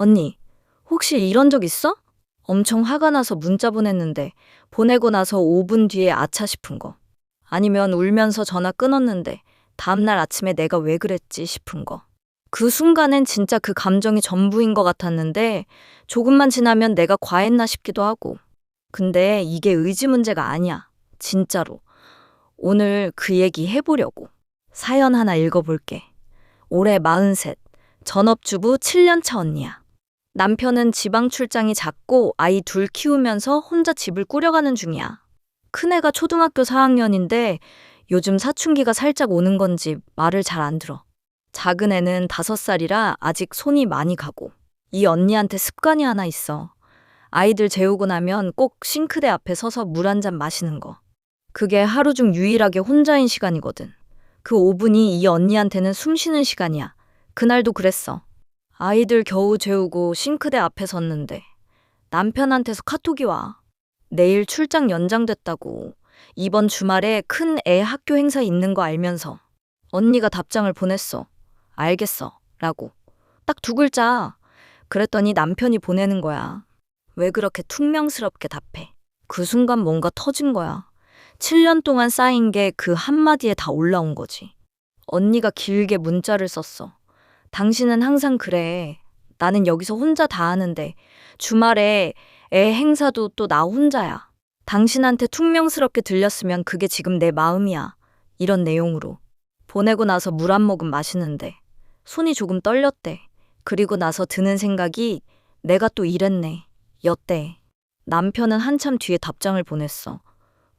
언니, 혹시 이런 적 있어? 엄청 화가 나서 문자 보냈는데 보내고 나서 5분 뒤에 아차 싶은 거. 아니면 울면서 전화 끊었는데 다음날 아침에 내가 왜 그랬지 싶은 거. 그 순간엔 진짜 그 감정이 전부인 것 같았는데 조금만 지나면 내가 과했나 싶기도 하고. 근데 이게 의지 문제가 아니야. 진짜로. 오늘 그 얘기 해보려고. 사연 하나 읽어볼게. 올해 43, 전업주부 7년차 언니야. 남편은 지방 출장이 잦고 아이 둘 키우면서 혼자 집을 꾸려가는 중이야. 큰애가 초등학교 4학년인데 요즘 사춘기가 살짝 오는 건지 말을 잘 안 들어. 작은 애는 5살이라 아직 손이 많이 가고. 이 언니한테 습관이 하나 있어. 아이들 재우고 나면 꼭 싱크대 앞에 서서 물 한 잔 마시는 거. 그게 하루 중 유일하게 혼자인 시간이거든. 그 5분이 이 언니한테는 숨 쉬는 시간이야. 그날도 그랬어. 아이들 겨우 재우고 싱크대 앞에 섰는데 남편한테서 카톡이 와. 내일 출장 연장됐다고. 이번 주말에 큰 애 학교 행사 있는 거 알면서. 언니가 답장을 보냈어. 알겠어. 라고. 딱 2글자. 그랬더니 남편이 보내는 거야. 왜 그렇게 퉁명스럽게 답해? 그 순간 뭔가 터진 거야. 7년 동안 쌓인 게 그 한마디에 다 올라온 거지. 언니가 길게 문자를 썼어. 당신은 항상 그래. 나는 여기서 혼자 다 하는데 주말에 애 행사도 또 나 혼자야. 당신한테 퉁명스럽게 들렸으면 그게 지금 내 마음이야. 이런 내용으로. 보내고 나서 물 한 모금 마시는데 손이 조금 떨렸대. 그리고 나서 드는 생각이 내가 또 이랬네. 였대. 남편은 한참 뒤에 답장을 보냈어.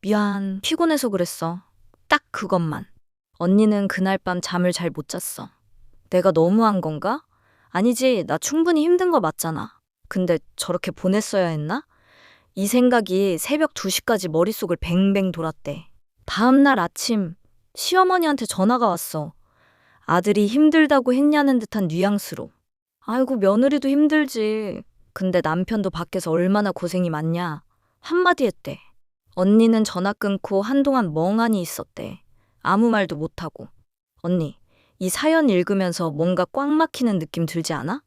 미안, 피곤해서 그랬어. 딱 그것만. 언니는 그날 밤 잠을 잘 못 잤어. 내가 너무한 건가? 아니지, 나 충분히 힘든 거 맞잖아. 근데 저렇게 보냈어야 했나? 이 생각이 새벽 2시까지 머릿속을 뱅뱅 돌았대. 다음날 아침 시어머니한테 전화가 왔어. 아들이 힘들다고 했냐는 듯한 뉘앙스로. 아이고, 며느리도 힘들지. 근데 남편도 밖에서 얼마나 고생이 많냐. 한마디 했대. 언니는 전화 끊고 한동안 멍하니 있었대. 아무 말도 못하고. 언니, 이 사연 읽으면서 뭔가 꽉 막히는 느낌 들지 않아?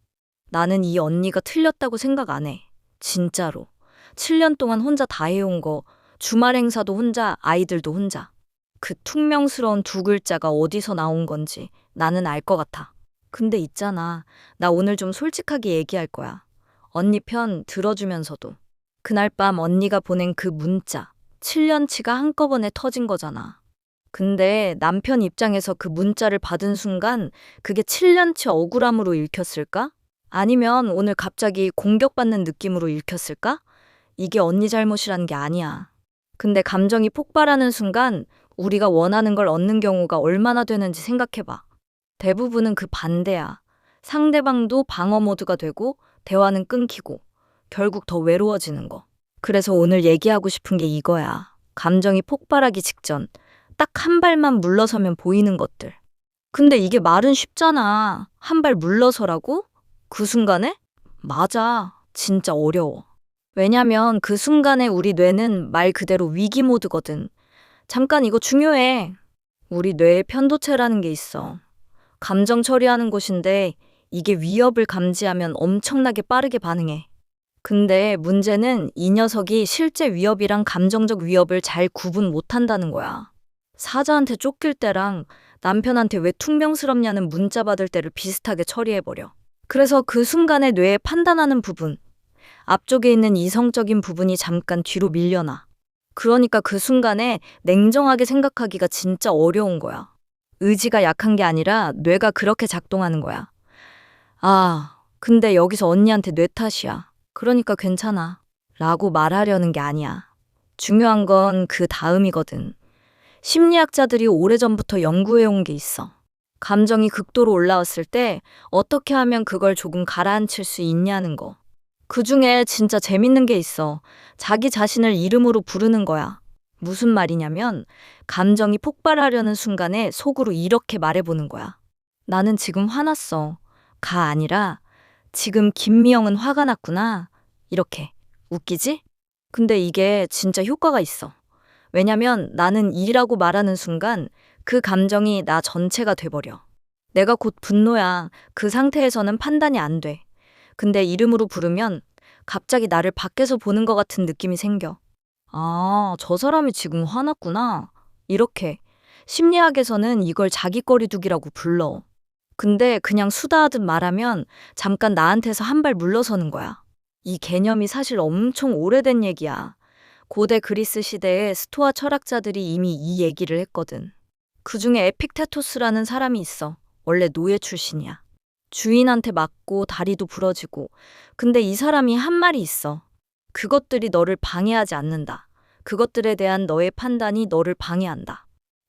나는 이 언니가 틀렸다고 생각 안 해. 진짜로. 7년 동안 혼자 다 해온 거, 주말 행사도 혼자, 아이들도 혼자. 그 퉁명스러운 2글자가 어디서 나온 건지 나는 알 것 같아. 근데 있잖아. 나 오늘 좀 솔직하게 얘기할 거야. 언니 편 들어주면서도. 그날 밤 언니가 보낸 그 문자, 7년치가 한꺼번에 터진 거잖아. 근데 남편 입장에서 그 문자를 받은 순간 그게 7년치 억울함으로 읽혔을까? 아니면 오늘 갑자기 공격받는 느낌으로 읽혔을까? 이게 언니 잘못이란 게 아니야. 근데 감정이 폭발하는 순간 우리가 원하는 걸 얻는 경우가 얼마나 되는지 생각해봐. 대부분은 그 반대야. 상대방도 방어 모드가 되고 대화는 끊기고 결국 더 외로워지는 거. 그래서 오늘 얘기하고 싶은 게 이거야. 감정이 폭발하기 직전 딱 한 발만 물러서면 보이는 것들. 근데 이게 말은 쉽잖아. 한 발 물러서라고? 그 순간에? 맞아. 진짜 어려워. 왜냐면 그 순간에 우리 뇌는 말 그대로 위기 모드거든. 잠깐 이거 중요해. 우리 뇌에 편도체라는 게 있어. 감정 처리하는 곳인데 이게 위협을 감지하면 엄청나게 빠르게 반응해. 근데 문제는 이 녀석이 실제 위협이랑 감정적 위협을 잘 구분 못한다는 거야. 사자한테 쫓길 때랑 남편한테 왜 퉁명스럽냐는 문자 받을 때를 비슷하게 처리해버려. 그래서 그 순간에 뇌에 판단하는 부분, 앞쪽에 있는 이성적인 부분이 잠깐 뒤로 밀려나. 그러니까 그 순간에 냉정하게 생각하기가 진짜 어려운 거야. 의지가 약한 게 아니라 뇌가 그렇게 작동하는 거야. 아, 근데 여기서 언니한테 뇌 탓이야. 그러니까 괜찮아. 라고 말하려는 게 아니야. 중요한 건 그 다음이거든. 심리학자들이 오래전부터 연구해온 게 있어. 감정이 극도로 올라왔을 때 어떻게 하면 그걸 조금 가라앉힐 수 있냐는 거. 그 중에 진짜 재밌는 게 있어. 자기 자신을 이름으로 부르는 거야. 무슨 말이냐면 감정이 폭발하려는 순간에 속으로 이렇게 말해보는 거야. 나는 지금 화났어. 가 아니라 지금 김미영은 화가 났구나. 이렇게. 웃기지? 근데 이게 진짜 효과가 있어. 왜냐면 나는 이라고 말하는 순간 그 감정이 나 전체가 돼버려. 내가 곧 분노야. 그 상태에서는 판단이 안 돼. 근데 이름으로 부르면 갑자기 나를 밖에서 보는 것 같은 느낌이 생겨. 아, 저 사람이 지금 화났구나. 이렇게. 심리학에서는 이걸 자기 거리두기라고 불러. 근데 그냥 수다하듯 말하면 잠깐 나한테서 한 발 물러서는 거야. 이 개념이 사실 엄청 오래된 얘기야. 고대 그리스 시대에 스토아 철학자들이 이미 이 얘기를 했거든. 그중에 에픽테토스라는 사람이 있어. 원래 노예 출신이야. 주인한테 맞고 다리도 부러지고. 근데 이 사람이 한 말이 있어. 그것들이 너를 방해하지 않는다. 그것들에 대한 너의 판단이 너를 방해한다.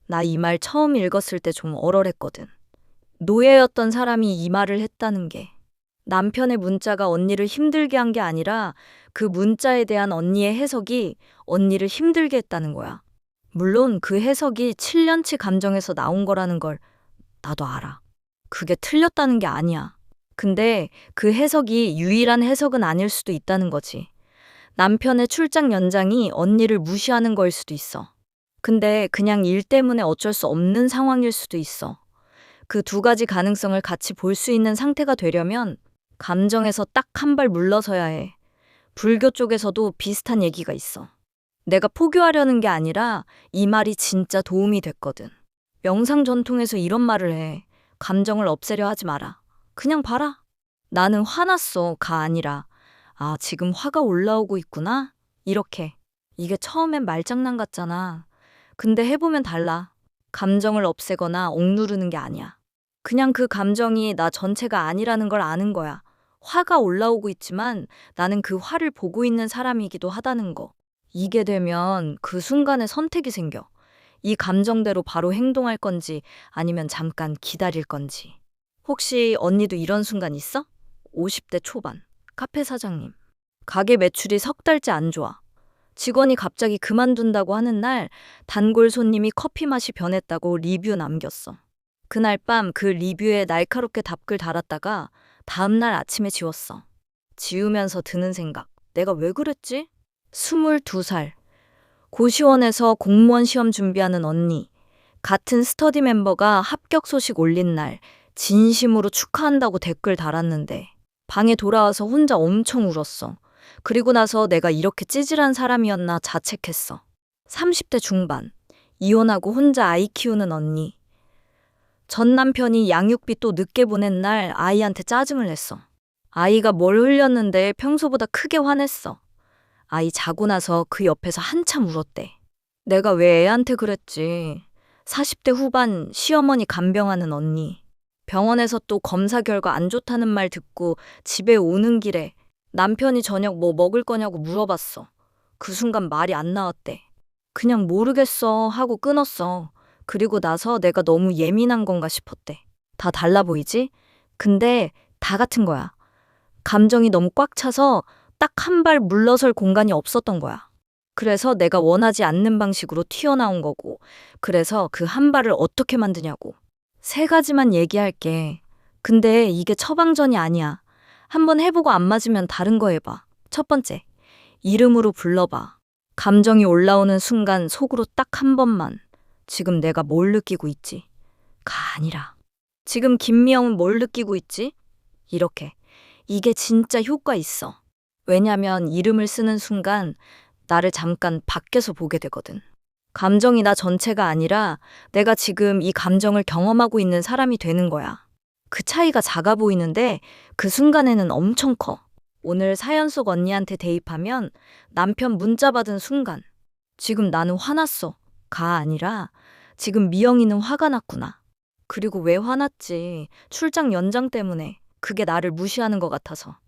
나 이 말 처음 읽었을 때 좀 얼얼했거든. 노예였던 사람이 이 말을 했다는 게 남편의 문자가 언니를 힘들게 한 게 아니라 그 문자에 대한 언니의 해석이 언니를 힘들게 했다는 거야. 물론 그 해석이 7년치 감정에서 나온 거라는 걸 나도 알아. 그게 틀렸다는 게 아니야. 근데 그 해석이 유일한 해석은 아닐 수도 있다는 거지. 남편의 출장 연장이 언니를 무시하는 거일 수도 있어. 근데 그냥 일 때문에 어쩔 수 없는 상황일 수도 있어. 그 두 가지 가능성을 같이 볼 수 있는 상태가 되려면 감정에서 딱 한 발 물러서야 해. 불교 쪽에서도 비슷한 얘기가 있어. 내가 포교하려는 게 아니라 이 말이 진짜 도움이 됐거든. 명상 전통에서 이런 말을 해. 감정을 없애려 하지 마라. 그냥 봐라. 나는 화났어가 아니라 아, 지금 화가 올라오고 있구나? 이렇게. 이게 처음엔 말장난 같잖아. 근데 해보면 달라. 감정을 없애거나 억누르는 게 아니야. 그냥 그 감정이 나 전체가 아니라는 걸 아는 거야. 화가 올라오고 있지만 나는 그 화를 보고 있는 사람이기도 하다는 거. 이게 되면 그 순간에 선택이 생겨. 이 감정대로 바로 행동할 건지 아니면 잠깐 기다릴 건지. 혹시 언니도 이런 순간 있어? 50대 초반. 카페 사장님. 가게 매출이 석 달째 안 좋아. 직원이 갑자기 그만둔다고 하는 날 단골 손님이 커피 맛이 변했다고 리뷰 남겼어. 그날 밤 그 리뷰에 날카롭게 답글 달았다가 다음날 아침에 지웠어. 지우면서 드는 생각. 내가 왜 그랬지? 22살. 고시원에서 공무원 시험 준비하는 언니. 같은 스터디 멤버가 합격 소식 올린 날 진심으로 축하한다고 댓글 달았는데 방에 돌아와서 혼자 엄청 울었어. 그리고 나서 내가 이렇게 찌질한 사람이었나 자책했어. 30대 중반. 이혼하고 혼자 아이 키우는 언니. 전 남편이 양육비 또 늦게 보낸 날 아이한테 짜증을 냈어. 아이가 뭘 흘렸는데 평소보다 크게 화냈어. 아이 자고 나서 그 옆에서 한참 울었대. 내가 왜 애한테 그랬지. 40대 후반 시어머니 간병하는 언니. 병원에서 또 검사 결과 안 좋다는 말 듣고 집에 오는 길에 남편이 저녁 뭐 먹을 거냐고 물어봤어. 그 순간 말이 안 나왔대. 그냥 모르겠어 하고 끊었어. 그리고 나서 내가 너무 예민한 건가 싶었대. 다 달라 보이지? 근데 다 같은 거야. 감정이 너무 꽉 차서 딱 한 발 물러설 공간이 없었던 거야. 그래서 내가 원하지 않는 방식으로 튀어나온 거고, 그래서 그 한 발을 어떻게 만드냐고. 세 가지만 얘기할게. 근데 이게 처방전이 아니야. 한번 해보고 안 맞으면 다른 거 해봐. 첫 번째, 이름으로 불러봐. 감정이 올라오는 순간 속으로 딱 한 번만. 지금 내가 뭘 느끼고 있지? 가 아니라. 지금 김미영은 뭘 느끼고 있지? 이렇게. 이게 진짜 효과 있어. 왜냐면 이름을 쓰는 순간 나를 잠깐 밖에서 보게 되거든. 감정이 나 전체가 아니라 내가 지금 이 감정을 경험하고 있는 사람이 되는 거야. 그 차이가 작아 보이는데 그 순간에는 엄청 커. 오늘 사연 속 언니한테 대입하면 남편 문자 받은 순간 지금 나는 화났어. 가 아니라 지금 미영이는 화가 났구나. 그리고 왜 화났지? 출장 연장 때문에. 그게 나를 무시하는 것 같아서.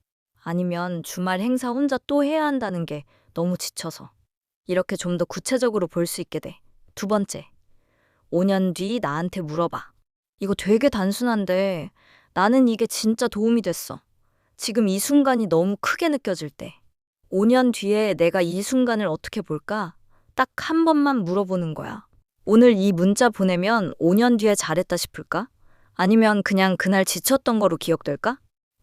아니면 주말 행사 혼자 또 해야 한다는 게 너무 지쳐서. 이렇게 좀 더 구체적으로 볼 수 있게 돼. 두 번째, 5년 뒤 나한테 물어봐. 이거 되게 단순한데 나는 이게 진짜 도움이 됐어. 지금 이 순간이 너무 크게 느껴질 때. 5년 뒤에 내가 이 순간을 어떻게 볼까? 딱 한 번만 물어보는 거야. 오늘 이 문자 보내면 5년 뒤에 잘했다 싶을까? 아니면 그냥 그날 지쳤던 거로 기억될까?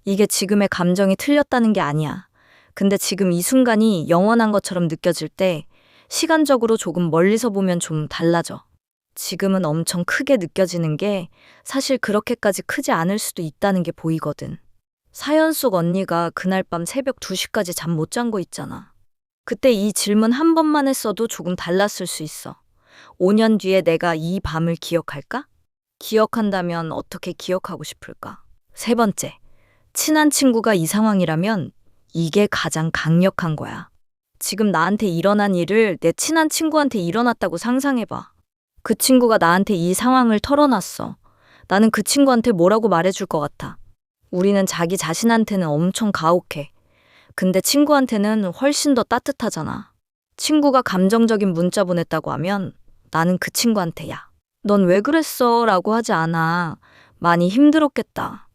이게 지금의 감정이 틀렸다는 게 아니야. 근데 지금 이 순간이 영원한 것처럼 느껴질 때 시간적으로 조금 멀리서 보면 좀 달라져. 지금은 엄청 크게 느껴지는 게 사실 그렇게까지 크지 않을 수도 있다는 게 보이거든. 사연 속 언니가 그날 밤 새벽 2시까지 잠 못 잔 거 있잖아. 그때 이 질문 한 번만 했어도 조금 달랐을 수 있어. 5년 뒤에 내가 이 밤을 기억할까? 기억한다면 어떻게 기억하고 싶을까? 세 번째, 친한 친구가 이 상황이라면 이게 가장 강력한 거야. 지금 나한테 일어난 일을 내 친한 친구한테 일어났다고 상상해봐. 그 친구가 나한테 이 상황을 털어놨어. 나는 그 친구한테 뭐라고 말해줄 것 같아. 우리는 자기 자신한테는 엄청 가혹해. 근데 친구한테는 훨씬 더 따뜻하잖아. 친구가 감정적인 문자 보냈다고 하면 나는 그 친구한테 야, 넌 왜 그랬어? 라고 하지 않아. 많이 힘들었겠다.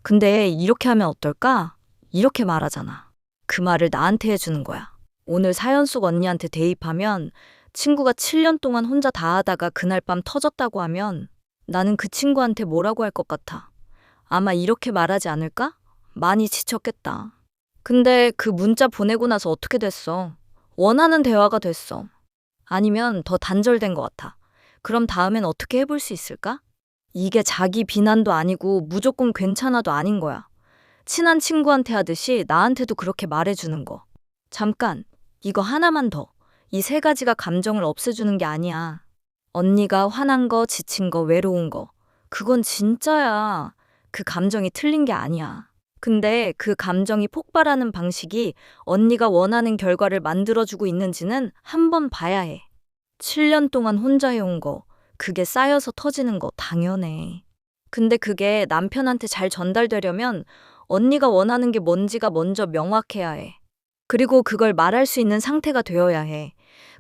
근데 이렇게 하면 어떨까? 이렇게 말하잖아. 그 말을 나한테 해주는 거야. 오늘 사연 속 언니한테 대입하면 친구가 7년 동안 혼자 다 하다가 그날 밤 터졌다고 하면 나는 그 친구한테 뭐라고 할 것 같아. 아마 이렇게 말하지 않을까? 많이 지쳤겠다. 근데 그 문자 보내고 나서 어떻게 됐어? 원하는 대화가 됐어. 아니면 더 단절된 것 같아. 그럼 다음엔 어떻게 해볼 수 있을까? 이게 자기 비난도 아니고 무조건 괜찮아도 아닌 거야. 친한 친구한테 하듯이 나한테도 그렇게 말해주는 거. 잠깐, 이거 하나만 더. 이 세 가지가 감정을 없애주는 게 아니야. 언니가 화난 거, 지친 거, 외로운 거. 그건 진짜야. 그 감정이 틀린 게 아니야. 근데 그 감정이 폭발하는 방식이 언니가 원하는 결과를 만들어주고 있는지는 한번 봐야 해. 7년 동안 혼자 해온 거, 그게 쌓여서 터지는 거 당연해. 근데 그게 남편한테 잘 전달되려면 언니가 원하는 게 뭔지가 먼저 명확해야 해. 그리고 그걸 말할 수 있는 상태가 되어야 해.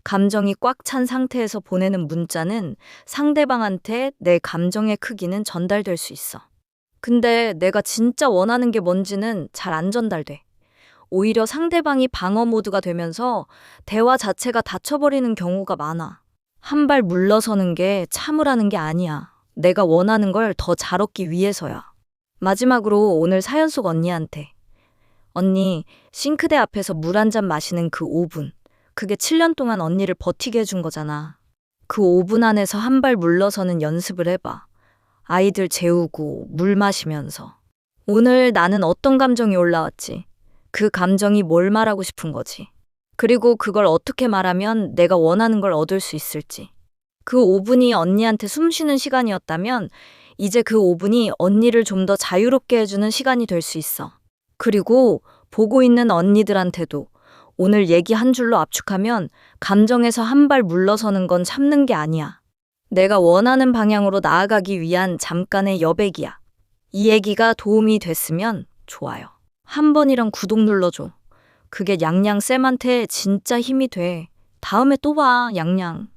감정이 꽉 찬 상태에서 보내는 문자는 상대방한테 내 감정의 크기는 전달될 수 있어. 근데 내가 진짜 원하는 게 뭔지는 잘 안 전달돼. 오히려 상대방이 방어 모드가 되면서 대화 자체가 닫혀버리는 경우가 많아. 한 발 물러서는 게 참으라는 게 아니야. 내가 원하는 걸 더 잘 얻기 위해서야. 마지막으로 오늘 사연 속 언니한테. 언니, 싱크대 앞에서 물 한 잔 마시는 그 5분. 그게 7년 동안 언니를 버티게 해준 거잖아. 그 5분 안에서 한 발 물러서는 연습을 해봐. 아이들 재우고 물 마시면서. 오늘 나는 어떤 감정이 올라왔지? 그 감정이 뭘 말하고 싶은 거지? 그리고 그걸 어떻게 말하면 내가 원하는 걸 얻을 수 있을지. 그 5분이 언니한테 숨 쉬는 시간이었다면 이제 그 5분이 언니를 좀 더 자유롭게 해주는 시간이 될 수 있어. 그리고 보고 있는 언니들한테도 오늘 얘기 한 줄로 압축하면 감정에서 한 발 물러서는 건 참는 게 아니야. 내가 원하는 방향으로 나아가기 위한 잠깐의 여백이야. 이 얘기가 도움이 됐으면 좋아요. 한 번이랑 구독 눌러줘. 그게 양양쌤한테 진짜 힘이 돼. 다음에 또 봐, 양양.